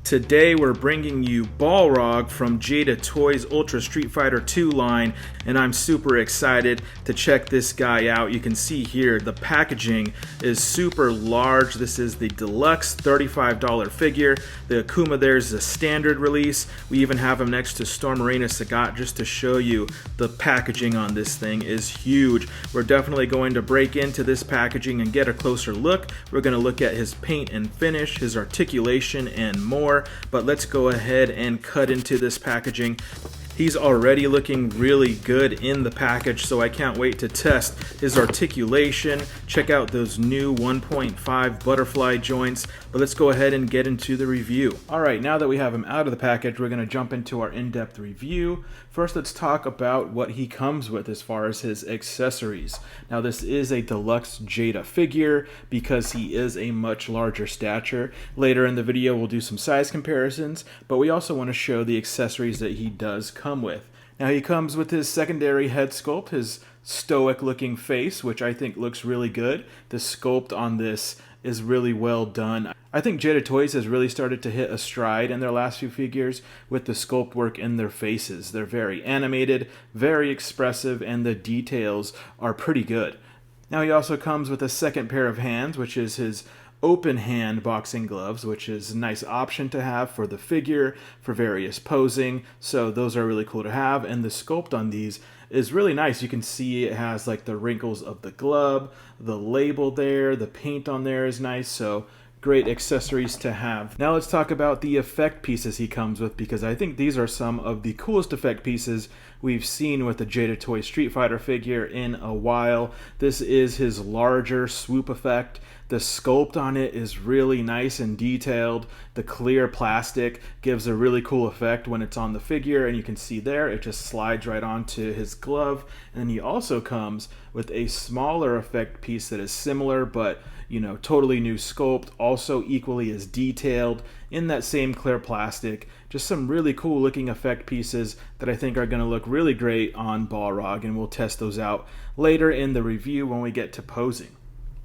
Today we're bringing you Balrog from Jada Toys Ultra Street Fighter 2 line, and I'm super excited to check this guy out. You can see here the packaging is super large. This is the Deluxe $35 figure. The Akuma there is a standard release. We even have him next to Storm Arena Sagat just to show you the packaging on this thing is huge. We're definitely going to break into this packaging and get a closer look. We're going to look at his paint and finish, his articulation, and more. But let's go ahead and cut into this packaging. He's already looking really good in the package, so I can't wait to test his articulation, check out those new 1.5 butterfly joints, but let's go ahead and get into the review. Alright, now that we have him out of the package, we're going to jump into our in-depth review. First, let's talk about what he comes with as far as his accessories. Now, this is a Deluxe Jada figure because he is a much larger stature. Later in the video, we'll do some size comparisons, but we also want to show the accessories that he does come with. Now, he comes with his secondary head sculpt, his stoic looking face, which I think looks really good. The sculpt on this is really well done. I think Jada Toys has really started to hit a stride in their last few figures with the sculpt work in their faces. They're very animated, very expressive, and the details are pretty good. Now, he also comes with a second pair of hands, which is his open hand boxing gloves, which is a nice option to have for the figure for various posing, so those are really cool to have. And the sculpt on these is really nice. You can see it has like the wrinkles of the glove, the label there, the paint on there is nice, so great accessories to have. Now let's talk about the effect pieces he comes with, because I think these are some of the coolest effect pieces we've seen with the Jada Toy Street Fighter figure in a while. This is his larger swoop effect. The sculpt on it is really nice and detailed. The clear plastic gives a really cool effect when it's on the figure, and you can see there it just slides right onto his glove. And then he also comes with a smaller effect piece that is similar, but totally new sculpt, also equally as detailed in that same clear plastic. Just some really cool looking effect pieces that I think are going to look really great on Balrog, and we'll test those out later in the review when we get to posing.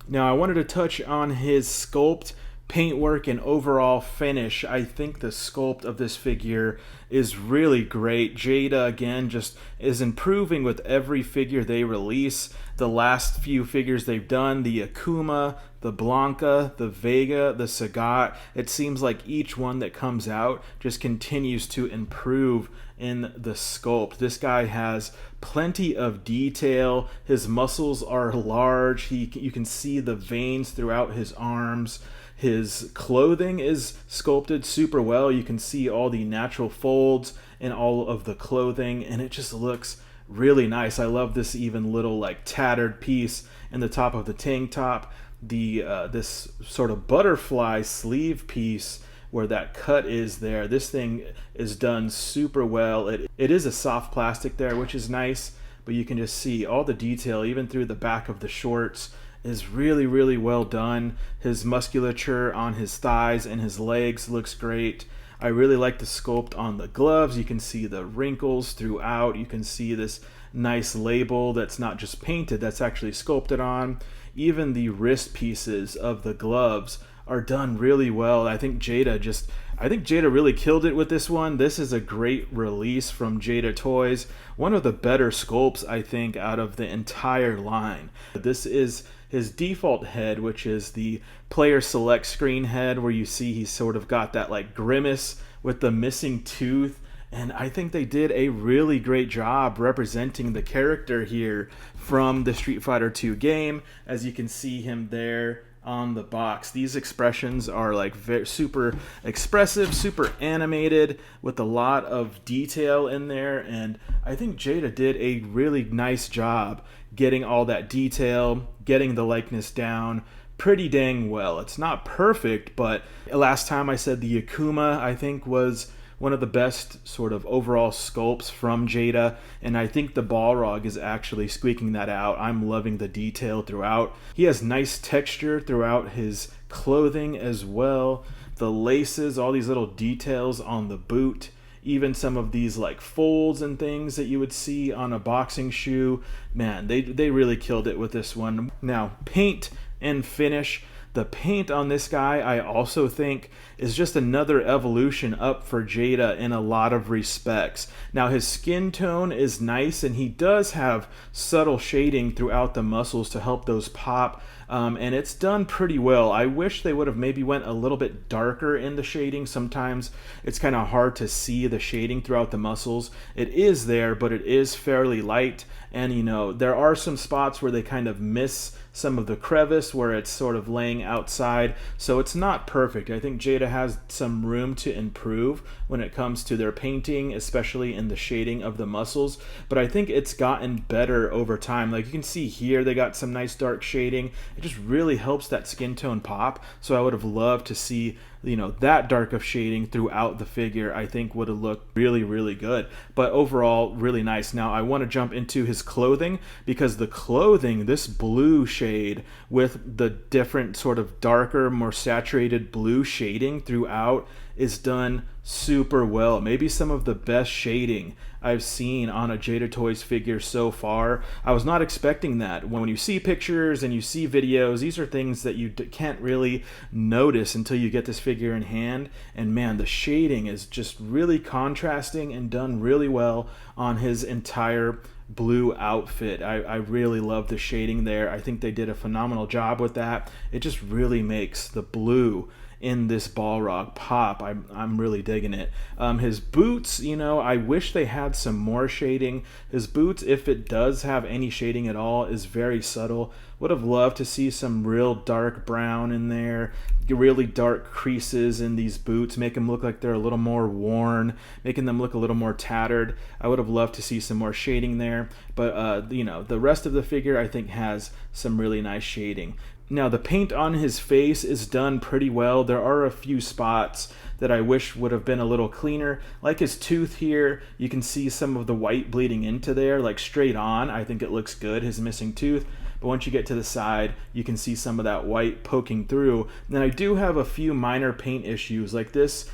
Now, I wanted to touch on his sculpt, paintwork, and overall finish. I think the sculpt of this figure is really great. Jada, again, just is improving with every figure they release. The last few figures they've done, the Akuma, the Blanca, the Vega, the Sagat, it seems like each one that comes out just continues to improve in the sculpt. This guy has plenty of detail. His muscles are large. You can see the veins throughout his arms. His clothing is sculpted super well. You can see all the natural folds in all of the clothing, and it just looks really nice. I love this even little like tattered piece in the top of the tank top. This sort of butterfly sleeve piece where that cut is there. This thing is done super well. It is a soft plastic there, which is nice, but you can just see all the detail even through the back of the shorts is really, really well done. His musculature on his thighs and his legs looks great. I really like the sculpt on the gloves. You can see the wrinkles throughout. You can see this nice label that's not just painted, that's actually sculpted on. Even the wrist pieces of the gloves are done really well. I think Jada really killed it with this one. This is a great release from Jada Toys. One of the better sculpts, I think, out of the entire line. This is his default head, which is the player select screen head, where you see he's sort of got that like grimace with the missing tooth. And I think they did a really great job representing the character here from the Street Fighter 2 game. As you can see him there on the box, these expressions are like super expressive, super animated with a lot of detail in there, and I think Jada did a really nice job getting all that detail, getting the likeness down pretty dang well. It's not perfect, but last time I said the Akuma I think was one of the best sort of overall sculpts from Jada, and I think the Balrog is actually squeaking that out. I'm loving the detail throughout. He has nice texture throughout his clothing as well. The laces, all these little details on the boot, even some of these like folds and things that you would see on a boxing shoe. Man, they really killed it with this one. Now, paint and finish. The paint on this guy, I also think, is just another evolution up for Jada in a lot of respects. Now, his skin tone is nice, and he does have subtle shading throughout the muscles to help those pop. And it's done pretty well. I wish they would have maybe went a little bit darker in the shading. Sometimes it's kind of hard to see the shading throughout the muscles. It is there, but it is fairly light. And, you know, there are some spots where they kind of miss some of the crevice where it's sort of laying outside. So it's not perfect. I think Jada has some room to improve when it comes to their painting, especially in the shading of the muscles. But I think it's gotten better over time. Like you can see here, they got some nice dark shading. It just really helps that skin tone pop. So I would have loved to see, you know, that dark of shading throughout the figure. I think would have looked really, really good. But overall, really nice. Now I want to jump into his clothing, because the clothing, this blue shade with the different sort of darker, more saturated blue shading throughout is done super well. Maybe some of the best shading I've seen on a Jada Toys figure so far. I was not expecting that. When you see pictures and you see videos, these are things that you can't really notice until you get this figure in hand. And man, the shading is just really contrasting and done really well on his entire blue outfit. I really love the shading there. I think they did a phenomenal job with that. It just really makes the blue in this Balrog pop. I'm really digging it. His boots, you know, I wish they had some more shading. His boots, if it does have any shading at all, is very subtle. Would have loved to see some real dark brown in there, really dark creases in these boots, make them look like they're a little more worn, making them look a little more tattered. I would have loved to see some more shading there, but you know, the rest of the figure I think has some really nice shading. Now, the paint on his face is done pretty well. There are a few spots that I wish would have been a little cleaner. Like his tooth here, you can see some of the white bleeding into there, like straight on. I think it looks good, his missing tooth. But once you get to the side, you can see some of that white poking through. And I do have a few minor paint issues. Like this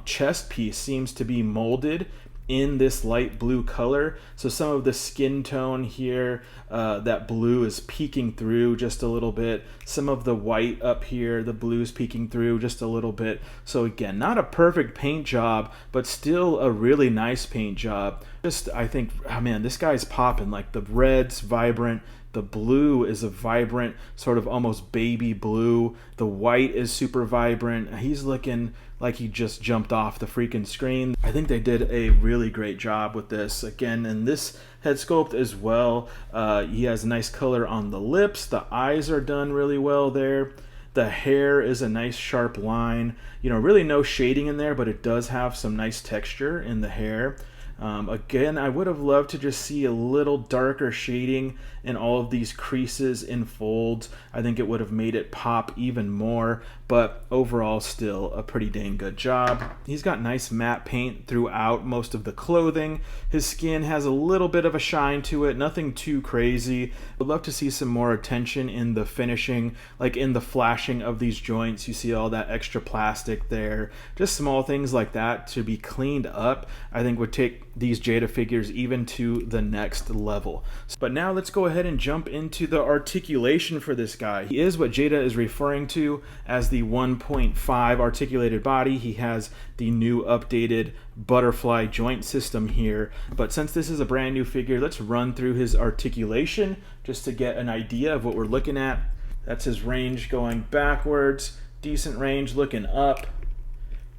chest piece seems to be molded in this light blue color, so some of the skin tone here, that blue is peeking through just a little bit. Some of the white up here, the blue's peeking through just a little bit. So again, not a perfect paint job, but still a really nice paint job. Just, I think, oh man, this guy's popping. Like the red's vibrant, the blue is a vibrant sort of almost baby blue, the white is super vibrant. He's looking like he just jumped off the freaking screen. I think they did a really great job with this. Again, in this head sculpt as well, he has a nice color on the lips. The eyes are done really well there. The hair is a nice sharp line. You know, really no shading in there, but it does have some nice texture in the hair. Again, I would have loved to just see a little darker shading in all of these creases and folds. I think it would have made it pop even more, but overall still a pretty dang good job. He's got nice matte paint throughout most of the clothing. His skin has a little bit of a shine to it, nothing too crazy. Would love to see some more attention in the finishing, like in the flashing of these joints. You see all that extra plastic there. Just small things like that to be cleaned up, I think would take these Jada figures even to the next level. But now let's go ahead and jump into the articulation for this guy. He is what Jada is referring to as the 1.5 articulated body. He has the new updated butterfly joint system here. But since this is a brand new figure, let's run through his articulation just to get an idea of what we're looking at. That's his range going backwards, decent range looking up,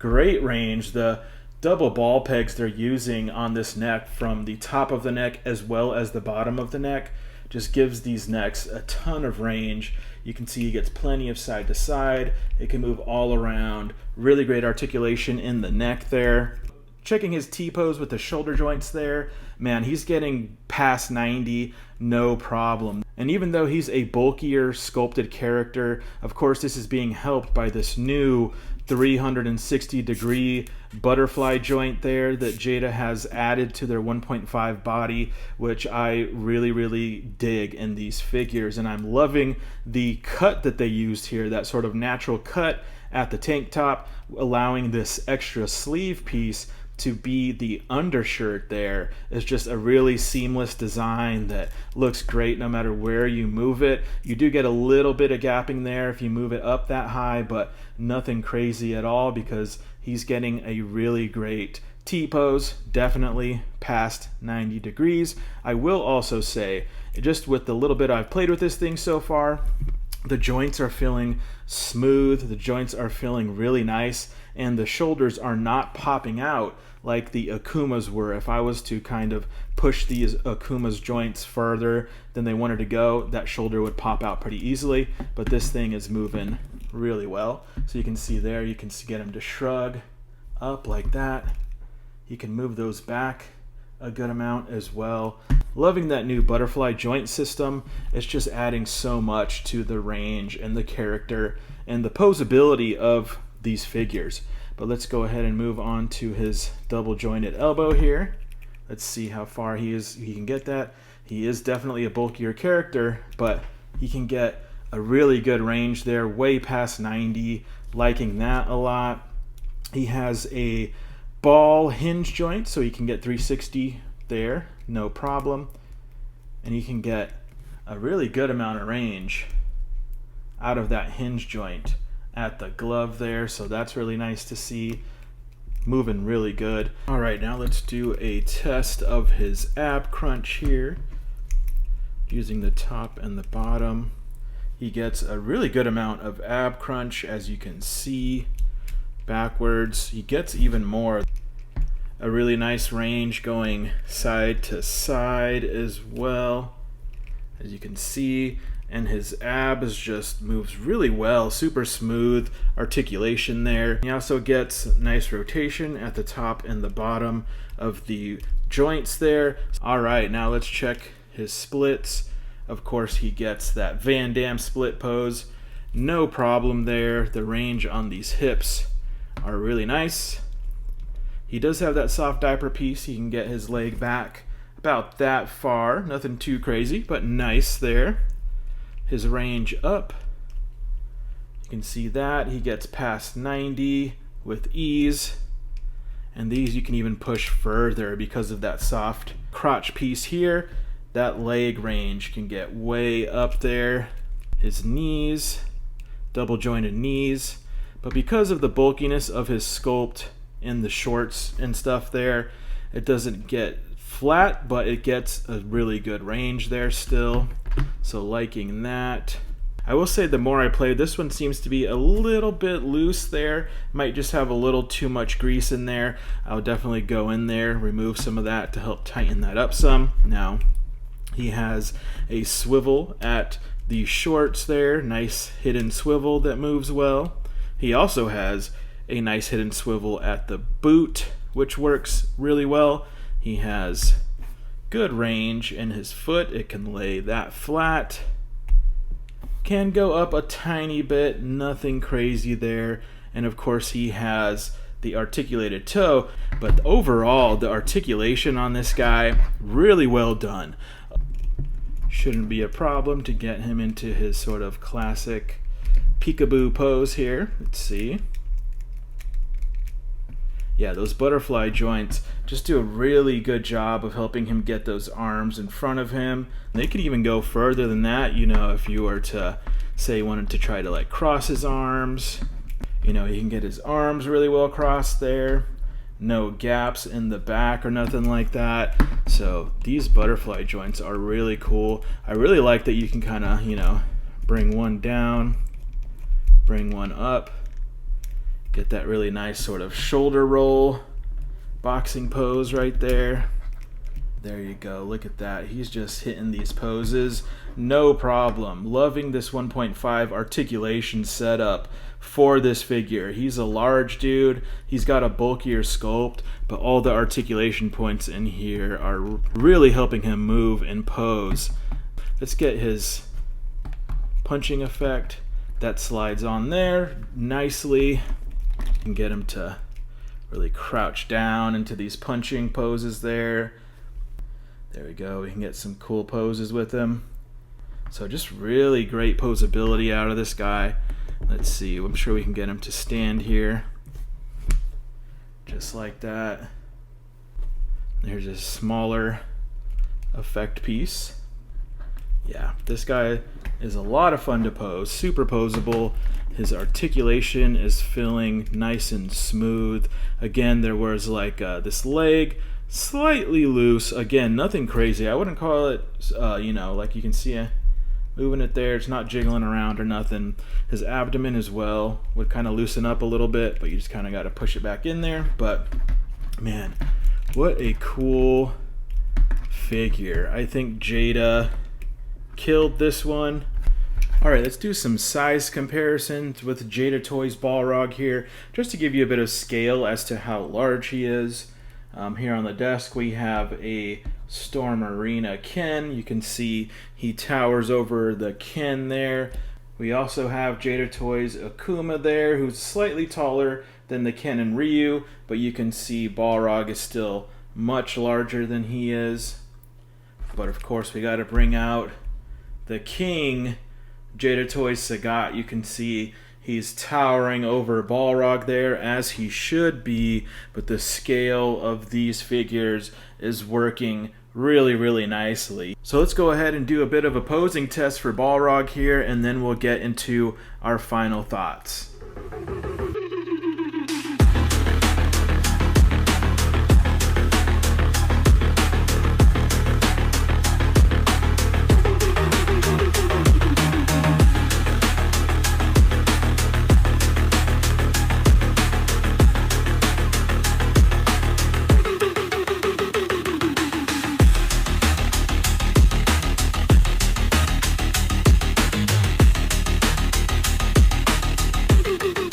great range. The double ball pegs they're using on this neck from the top of the neck as well as the bottom of the neck just gives these necks a ton of range. You can see he gets plenty of side to side. It can move all around. Really great articulation in the neck there. Checking his T-pose with the shoulder joints there, man, he's getting past 90, no problem. And even though he's a bulkier sculpted character, of course this is being helped by this new 360-degree butterfly joint there that Jada has added to their 1.5 body, which I really, really dig in these figures. And I'm loving the cut that they used here, that sort of natural cut at the tank top, allowing this extra sleeve piece to be the undershirt there is just a really seamless design that looks great no matter where you move it. You do get a little bit of gapping there if you move it up that high, but nothing crazy at all because he's getting a really great T-pose, definitely past 90 degrees. I will also say, just with the little bit I've played with this thing so far, the joints are feeling smooth, the joints are feeling really nice, and the shoulders are not popping out like the Akuma's were. If I was to kind of push these Akuma's joints further than they wanted to go, that shoulder would pop out pretty easily, but this thing is moving really well. So you can see there, you can get him to shrug up like that. You can move those back a good amount as well. Loving that new butterfly joint system. It's just adding so much to the range and the character and the posability of these figures. But let's go ahead and move on to his double jointed elbow here. Let's see how far he can get that. He is definitely a bulkier character, but he can get a really good range there, way past 90, liking that a lot. He has a ball hinge joint, so you can get 360 there, no problem. And you can get a really good amount of range out of that hinge joint at the glove there, so that's really nice to see. Moving really good. All right, now let's do a test of his ab crunch here using the top and the bottom. He gets a really good amount of ab crunch, as you can see. Backwards, he gets even more. A really nice range going side to side as well, as you can see. And his abs just moves really well, super smooth articulation there. He also gets nice rotation at the top and the bottom of the joints there. All right, now let's check his splits. Of course, he gets that Van Damme split pose. No problem there. The range on these hips are really nice. He does have that soft diaper piece. He can get his leg back about that far. Nothing too crazy, but nice there. His range up, you can see that he gets past 90 with ease, and these you can even push further because of that soft crotch piece here. That leg range can get way up there. His knees, double jointed knees, but because of the bulkiness of his sculpt in the shorts and stuff there, it doesn't get flat, but it gets a really good range there still. So liking that. I will say the more I play, this one seems to be a little bit loose there. Might just have a little too much grease in there. I'll definitely go in there, remove some of that to help tighten that up some. Now, he has a swivel at the shorts there. Nice hidden swivel that moves well. He also has a nice hidden swivel at the boot, which works really well. He has good range in his foot. It can lay that flat. Can go up a tiny bit, nothing crazy there. And of course he has the articulated toe, but overall the articulation on this guy, really well done. Shouldn't be a problem to get him into his sort of classic peekaboo pose here. Let's see. Yeah, those butterfly joints just do a really good job of helping him get those arms in front of him. They could even go further than that, you know, if you were to say you wanted to try to like cross his arms. You know, he can get his arms really well crossed there. No gaps in the back or nothing like that. So these butterfly joints are really cool. I really like that you can kind of, you know, bring one down, bring one up. Get that really nice sort of shoulder roll boxing pose right there. There you go. Look at that. He's just hitting these poses. No problem. Loving this 1.5 articulation setup for this figure. He's a large dude. He's got a bulkier sculpt, but all the articulation points in here are really helping him move and pose. Let's get his punching effect. That slides on there nicely. And get him to really crouch down into these punching poses there. There we go. We can get some cool poses with him. So just really great posability out of this guy. Let's see. I'm sure we can get him to stand here. Just like that. Here's a smaller effect piece. Yeah, this guy is a lot of fun to pose, super posable. His articulation is feeling nice and smooth. Again, there was like this leg slightly loose. Again, nothing crazy. I wouldn't call it, like you can see moving it there. It's not jiggling around or nothing. His abdomen as well would kind of loosen up a little bit, but you just kind of got to push it back in there. But man, what a cool figure. I think Jada killed this one. All right, let's do some size comparisons with Jada Toys Balrog here, just to give you a bit of scale as to how large he is. Here on the desk we have a Storm Arena Ken. You can see he towers over the Ken there. We also have Jada Toys Akuma there, who's slightly taller than the Ken and Ryu, but you can see Balrog is still much larger than he is. But of course we got to bring out the king, Jada Toys Sagat. You can see he's towering over Balrog there, as he should be, but the scale of these figures is working really, really nicely. So let's go ahead and do a bit of a posing test for Balrog here, and then we'll get into our final thoughts.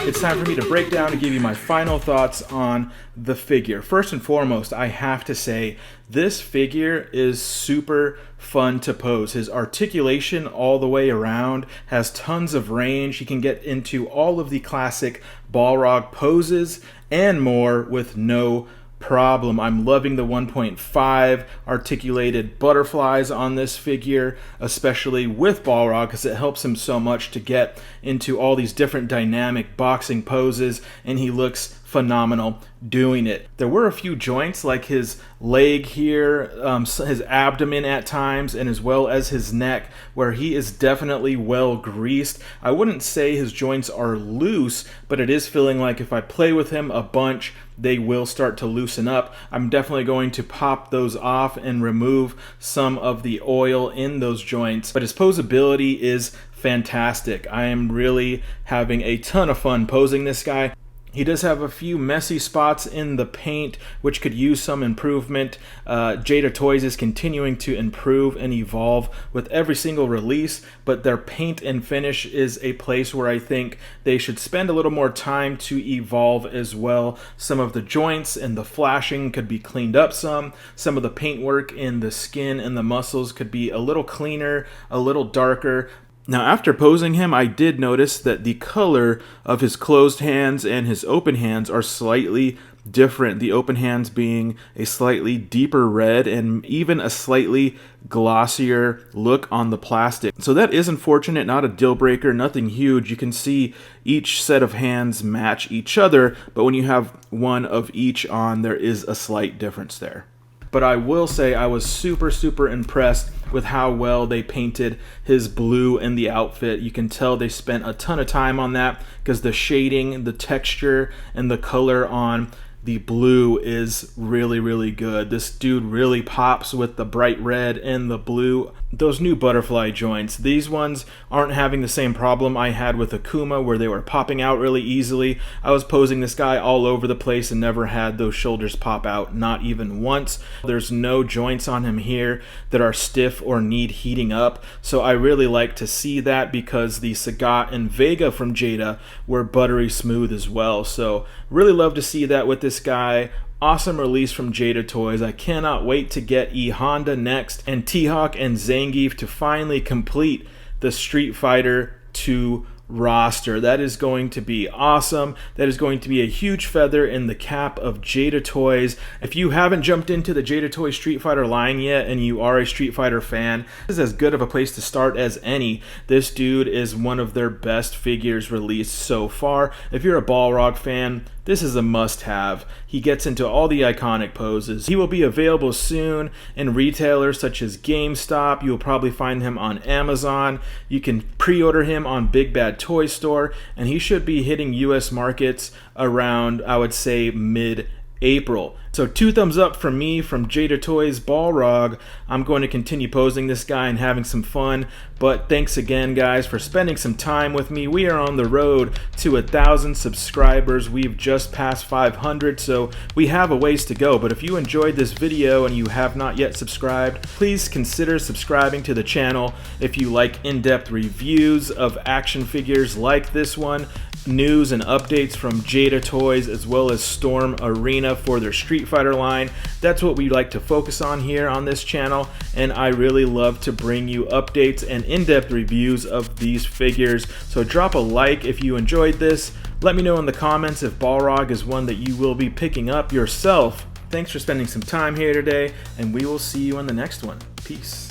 It's time for me to break down and give you my final thoughts on the figure. First and foremost, I have to say this figure is super fun to pose. His articulation all the way around has tons of range. He can get into all of the classic Balrog poses and more with no problem. I'm loving the 1.5 articulated butterflies on this figure, especially with Balrog, because it helps him so much to get into all these different dynamic boxing poses, and he looks phenomenal doing it. There were a few joints like his leg here, his abdomen at times, and as well as his neck, where he is definitely well greased. I wouldn't say his joints are loose, but it is feeling like if I play with him a bunch, they will start to loosen up. I'm definitely going to pop those off and remove some of the oil in those joints, but his posability is fantastic. I am really having a ton of fun posing this guy. He does have a few messy spots in the paint, which could use some improvement. Jada Toys is continuing to improve and evolve with every single release, but their paint and finish is a place where I think they should spend a little more time to evolve as well. Some of the joints and the flashing could be cleaned up some. Some of the paintwork in the skin and the muscles could be a little cleaner, a little darker. Now, after posing him, I did notice that the color of his closed hands and his open hands are slightly different. The open hands being a slightly deeper red and even a slightly glossier look on the plastic. So that is unfortunate, not a deal breaker, nothing huge. You can see each set of hands match each other, but when you have one of each on, there is a slight difference there. But I will say I was super impressed with how well they painted his blue in the outfit. You can tell they spent a ton of time on that because the shading, the texture, and the color on the blue is really good. This dude really pops with the bright red and the blue. Those new butterfly joints, these ones aren't having the same problem I had with Akuma where they were popping out really easily. I was posing this guy all over the place and never had those shoulders pop out, not even once. There's no joints on him here that are stiff or need heating up, so I really like to see that because the Sagat and Vega from Jada were buttery smooth as well. So really love to see that with this guy. Awesome release from Jada Toys. I cannot wait to get E Honda next and T-Hawk and Zangief to finally complete the Street Fighter 2 roster. That is going to be awesome. That is going to be a huge feather in the cap of Jada Toys. If you haven't jumped into the Jada Toys Street Fighter line yet and you are a Street Fighter fan, this is as good of a place to start as any. This dude is one of their best figures released so far. If you're a Balrog fan, This is a must-have. He gets into all the iconic poses. He will be available soon in retailers such as GameStop. You will probably find him on Amazon. You can pre-order him on Big Bad Toy Store, and he should be hitting US markets around, I would say, mid-April. So 2 thumbs up from me from Jada Toys Balrog. I'm going to continue posing this guy and having some fun, but thanks again guys for spending some time with me. We are on the road to 1,000 subscribers. We've just passed 500, so we have a ways to go. But if you enjoyed this video and you have not yet subscribed, please consider subscribing to the channel. If you like in-depth reviews of action figures like this one, news and updates from Jada Toys, as well as Storm Arena for their Street Fighter line. That's what we like to focus on here on this channel, and I really love to bring you updates and in-depth reviews of these figures. So drop a like if you enjoyed this. Let me know in the comments if Balrog is one that you will be picking up yourself. Thanks for spending some time here today, and we will see you on the next one. Peace.